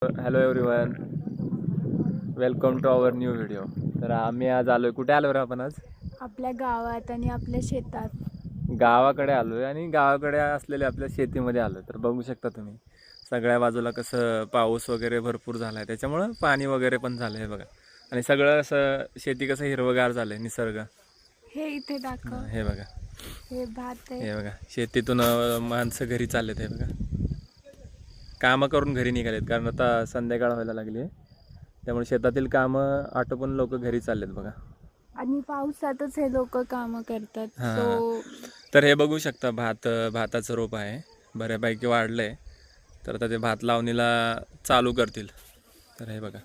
Hello everyone, welcome to our new video. तर आम्ही आज आलोय, कुठे आलो रे आपण आज? आपल्या गावात आणि आपल्या शेतात. गावाकडे आलोय आणि गावाकडे असलेल्या आपल्या शेतीमध्ये आलोय. तर बघू शकता तुम्ही सगळ्या बाजूला कसं पाऊस वगैरे भरपूर झाला आहे, त्याच्यामुळं पाणी वगैरे पण झालं आहे बघा. आणि सगळं असं शेती कसं हिरवगार झालं आहे, निसर्ग. हे इथे दाखव. हे बघा, हे भात आहे. हे बघा, शेतीतून माणसं घरी चाललेत. हे बघा, कामं करून घरी निघालेत, कारण आता संध्याकाळ व्हायला लागली आहे. त्यामुळे शेतातील कामं आटोपून लोक घरी चाललेत बघा. आणि पावसातच हे लोक कामं करतात. हां, तर हे बघू शकता भाताचं रोप आहे, बऱ्यापैकी वाढलं आहे. तर आता ते भात लावणीला चालू करतील. तर हे बघा,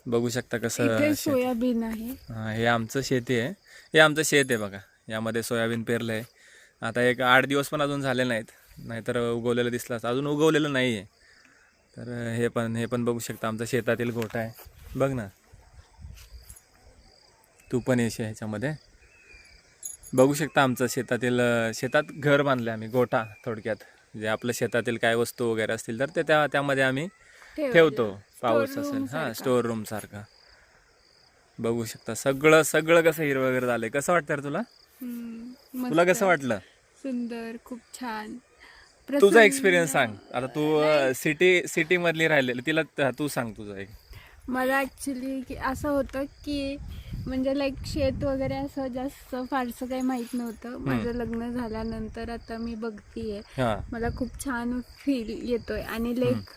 बघू शकता कसं इथे सोयाबीन आहे. हां, हे आमचं शेती आहे, हे आमचं शेत आहे बघा. यामध्ये सोयाबीन पेरलं आहे. आता एक 8 दिवस पण अजून झाले नाहीत, नाहीतर उगवलेलं दिसलं असतं. अजून उगवलेलं नाही आहे. तर हे पण बघू शकता, आमचा शेतातील गोठा आहे. बघ ना, तू पण येशील ह्याच्यामध्ये. बघू शकता आमचं शेतात घर बांधलं आम्ही, गोठा थोडक्यात. जे आपलं शेतातील काय वस्तू वगैरे असतील तर ते त्यामध्ये आम्ही ठेवतो. पाऊस असेल, हां, स्टोअर रूम सारखा. बघू शकता सगळं कसं हिरवं वगैरे झालंय. कसं वाटतं रे तुला? तुला कसं वाटलं? सुंदर, खूप छान. तुझा एक्सपिरियन्स सांग. आता तू सिटी मधली राहिलेली, तिला तू सांग तुझं एक. मला ॲक्च्युली असं होतं की म्हणजे लाईक शेत वगैरे असं जास्त फारसं काही माहीत नव्हतं. माझं लग्न झाल्यानंतर आता मी बघतीये, मला खूप छान फील येतोय आणि लाईक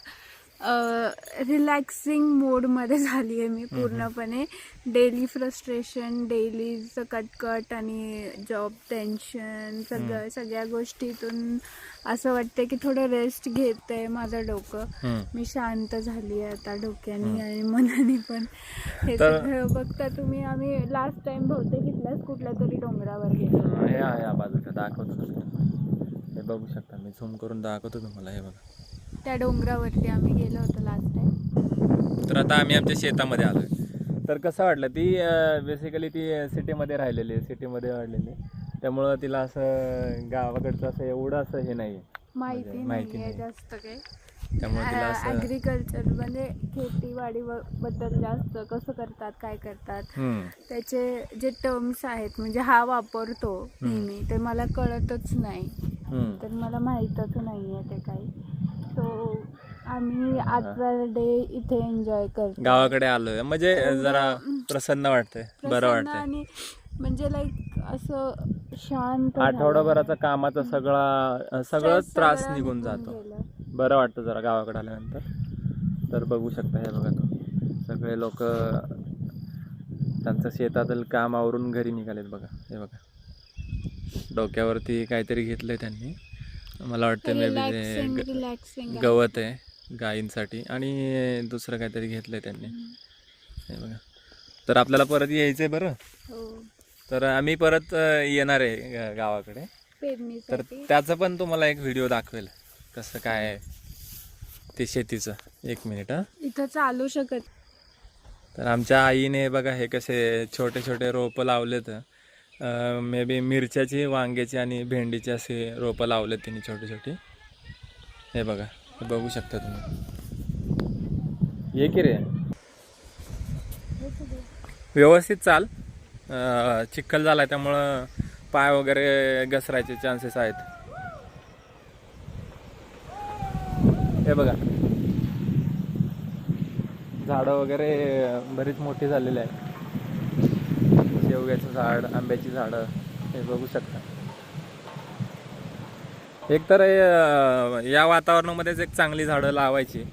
रिलॅक्सिंग मोडमध्ये झाली आहे मी पूर्णपणे. डेली फ्रस्ट्रेशन, डेलीचं कटकट आणि जॉब टेन्शन, सगळ्या गोष्टीतून असं वाटतं की थोडं रेस्ट घेते माझं डोकं. मी शांत झाली आहे आता डोक्याने आणि मनाने पण. हे सगळं बघता तुम्ही, आम्ही लास्ट टाइम बहुतेक इथल्याच कुठल्या तरी डोंगरावर गेलो. हे या बाजूच्या दाखवतो तुम्हाला, हे बघू शकता, मी झूम करून दाखवतो तुम्हाला. हे बघा, त्या डोंगरावरती आम्ही गेलो होतो लास्ट टाइम. तर आता आम्ही आमच्या शेतामध्ये आलोय. तर कसं वाटलं, ती बेसिकली ती सिटीमध्ये राहिलेली आहे, सिटीमध्ये वाढलेली, त्यामुळं तिला असं गावाकडचं असं एवढं असं हे नाही माहिती नाही जास्त काही. त्यामुळे तिला असं ॲग्रिकल्चर म्हणजे खेतीवाडी बद्दल जास्त कसं करतात, काय करतात, त्याचे जे टर्म्स आहेत म्हणजे हा वापरतो नेहमी, ते मला कळतच नाही. तर मला माहीतच नाही आहे ते काही. सो आम्ही आजचा डे इथे एन्जॉय करतो. गावाकडे आलोय म्हणजे जरा प्रसन्न वाटतंय, बरं वाटतंय. आणि म्हणजे लाईक असं शांत, आठवडाभराचा कामाचा सगळं त्रास निघून जातो. बरं वाटतं जरा गावाकडे आल्यानंतर. तर बघू शकता, हे बघा, सगळे लोक त्यांचं शेतातील काम आवरून घरी निघालेत बघा. हे बघा, डोक्यावरती काहीतरी घेतलंय त्यांनी, मला वाटतं मे बी गवत आहे गायींसाठी, आणि दुसरं काहीतरी घेतलंय त्यांनी. हे बघा, तर आपल्याला परत यायचंय बरं. तर आम्ही परत येणार आहे गावाकडे. तर त्याचं पण तुम्हाला एक व्हिडिओ दाखवेल कसं काय आहे ते शेतीचं. 1 मिनिट. इथं चालू शकत. तर आमच्या आईने बघा हे कसे छोटे छोटे रोपं लावलेत. मे बी मिरच्याची, वांग्याची आणि भेंडीची असे रोपं लावलेत तिने छोटी छोटी. हे बघा, हे बघू शकता तुम्ही. ये की रे, व्यवस्थित चाल. चिखल झाला आहे त्यामुळं पाय वगैरे घसरायचे चान्सेस आहेत. हे बघा, झाडं वगैरे बरीच मोठी झालेली आहेत. शेवग्याचं झाड, आंब्याची झाडं, हे बघू शकता. एक तर या वातावरणामध्येच एक चांगली झाडं लावायची,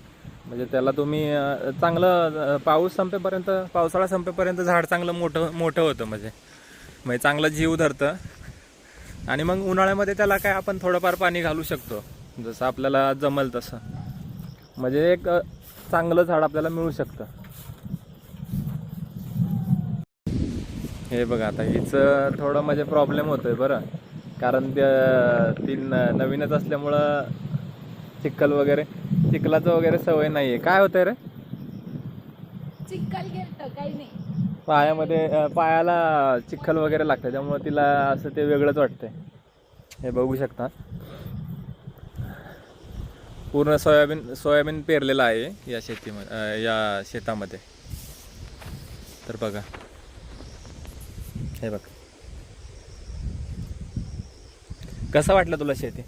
म्हणजे त्याला तुम्ही चांगलं पावसाळा संपेपर्यंत झाड चांगलं मोठं होतं, म्हणजे चांगलं जीव धरतं. आणि मग उन्हाळ्यामध्ये त्याला काय आपण थोडंफार पाणी घालू शकतो, जसं आपल्याला जमल तसं. म्हणजे एक चांगलं झाड आपल्याला मिळू शकतं. हे बघा, आता हिचं थोडं म्हणजे प्रॉब्लेम होतोय बरं, कारण ती नवीनच असल्यामुळं चिखलाचं वगैरे सवय नाही आहे. काय होतंय रे? चिखल घेतं काही नाही, पायाला चिखल वगैरे लागतं, त्यामुळे तिला असं ते वेगळंच वाटतंय. हे बघू शकता. पूर्ण सोयाबीन पेरलेलं आहे या शेतीमध्ये, या शेतामध्ये. तर बघा, हे बघ. कसं वाटलं तुला शेती?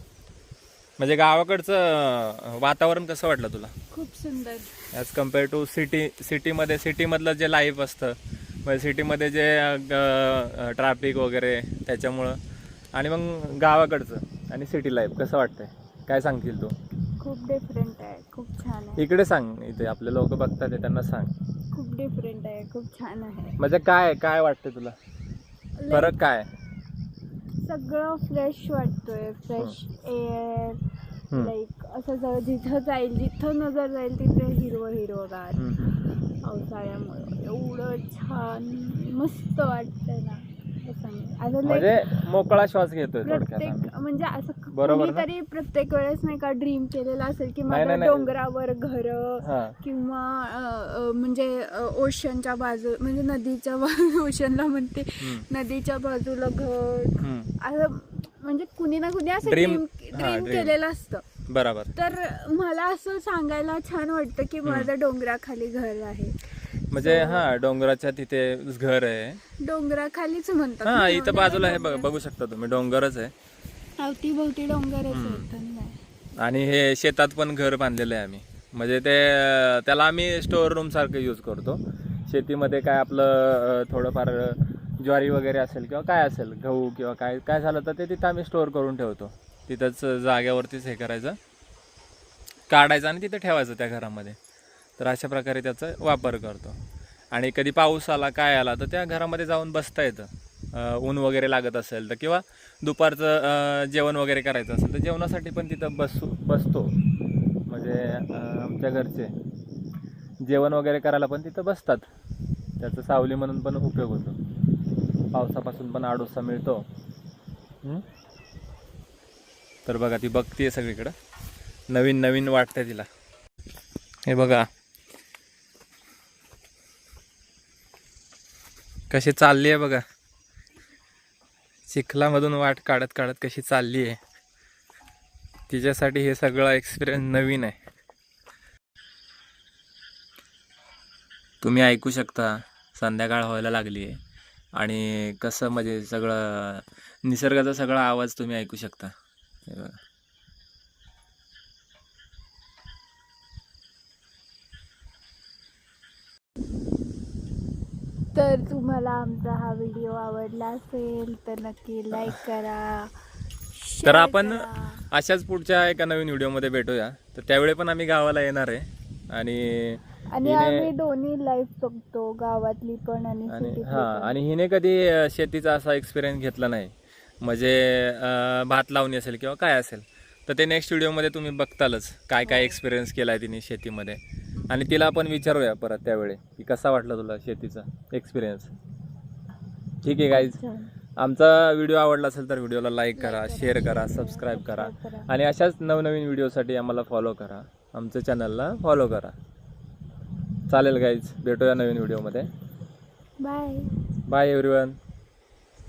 म्हणजे गावाकडचं वातावरण कसं वाटलं तुला खूप सुंदर. ॲज कम्पेअर टू सिटीमधलं जे लाईफ असतं, म्हणजे सिटीमध्ये जे ट्रॅफिक वगैरे त्याच्यामुळं, आणि मग गावाकडचं आणि सिटी लाईफ कसं वाटतंय, काय सांगशील तू? खूप डिफरंट आहे, खूप छान आहे. इकडे सांग, इथे आपले लोक बघतात ते, त्यांना सांग. खूप डिफरंट आहे, खूप छान आहे. म्हणजे काय वाटतं तुला, फरक काय? सगळं फ्रेश वाटतोय, फ्रेश एअर, लाईक असं जिथं नजर जाईल तिथे हिरवगार. पावसाळ्यामुळे एवढं छान मस्त वाटतंय ना, म्हणजे मोकळा श्वास घेतोय प्रत्येक, म्हणजे असं बरोबर ना? तरी प्रत्येक वेळेस नाही का ड्रीम केलेला असेल की नाही, माझ्या नाही. डोंगरावर घर किंवा म्हणजे ओशनच्या बाजू, म्हणजे नदीच्या ओशनला म्हणते, नदीच्या बाजूला घर, असं म्हणजे कुणी ना कुणी असं ड्रीम केलेलं असतं. बरोबर. तर मला असं सांगायला छान वाटतं की माझं डोंगराखाली घर आहे. म्हणजे डोंगराच्या तिथे घर आहे, डोंगराखालीच म्हणतात. इथं बाजूला हे बघू शकता तुम्ही, डोंगरच आहे, अवतीभोवती डोंगरच आहेत. आणि हे शेतात पण घर बांधलेलं आहे आम्ही. म्हणजे त्याला आम्ही स्टोअर रूम सारखं यूज करतो. शेतीमध्ये काय आपलं थोडंफार ज्वारी वगैरे असेल किंवा काय असेल, गहू किंवा काय झालं तर ते तिथं आम्ही स्टोअर करून ठेवतो. तिथंच जाग्यावरतीच हे करायचं, काढायचं आणि तिथं ठेवायचं त्या घरामध्ये. तर अशा प्रकारे त्याचा वापर करतो. आणि कधी पाऊस आला काय आला तर त्या घरामध्ये जाऊन बसता येतं. ऊन वगैरे लागत असेल तर, किंवा दुपारचं जेवण वगैरे करायचं असेल तर जेवणासाठी पण तिथं बसतो. म्हणजे आमच्या घरचे जेवण वगैरे करायला पण तिथं बसतात. त्याचं सावली म्हणून पण उपयोग होतो, पावसापासून पण आडोसा मिळतो. तर बघा, ती बघतीये सगळीकडं, नवीन वाटतंय तिला. हे बघा कशी चालली आहे बघा, चिखलामधून वाट काढत कशी चालली आहे. तिच्यासाठी हे सगळं एक्सपिरियन्स नवीन आहे. तुम्ही ऐकू शकता, संध्याकाळ व्हायला लागली आहे आणि कसं म्हणजे सगळं निसर्गाचा सगळा आवाज तुम्ही ऐकू शकता. हे बघा. तर तुम्हाला आमचा हा व्हिडिओ आवडला असेल तर नक्की लाईक करा. तर आपण अशाच पुढच्या एका नवीन व्हिडिओमध्ये भेटूया. तर त्यावेळी पण आम्ही गावाला येणार आहे, आणि आम्ही दोन्ही लाईफ बघतो, गावातली पण आणि आणि हिने कधी शेतीचा असा एक्सपिरियन्स घेतला नाही. म्हणजे भात लावणी असेल किंवा काय असेल तर ते नेक्स्ट व्हिडिओमध्ये तुम्ही बघतालच, काय एक्सपिरियन्स केला आहे तिने शेतीमध्ये. आणि तिला आपण विचारूया परत त्यावेळी की कसा वाटला तुला शेतीचा एक्सपिरियन्स. ठीक आहे गाईज, आमचा व्हिडिओ आवडला असेल तर व्हिडिओला लाईक करा, शेअर करा, सबस्क्राईब करा, आणि अशाच नवनवीन व्हिडिओसाठी आम्हाला फॉलो करा, आमच्या चॅनलला फॉलो करा. चालेल गाईज, भेटूया नवीन व्हिडिओमध्ये. Bye everyone.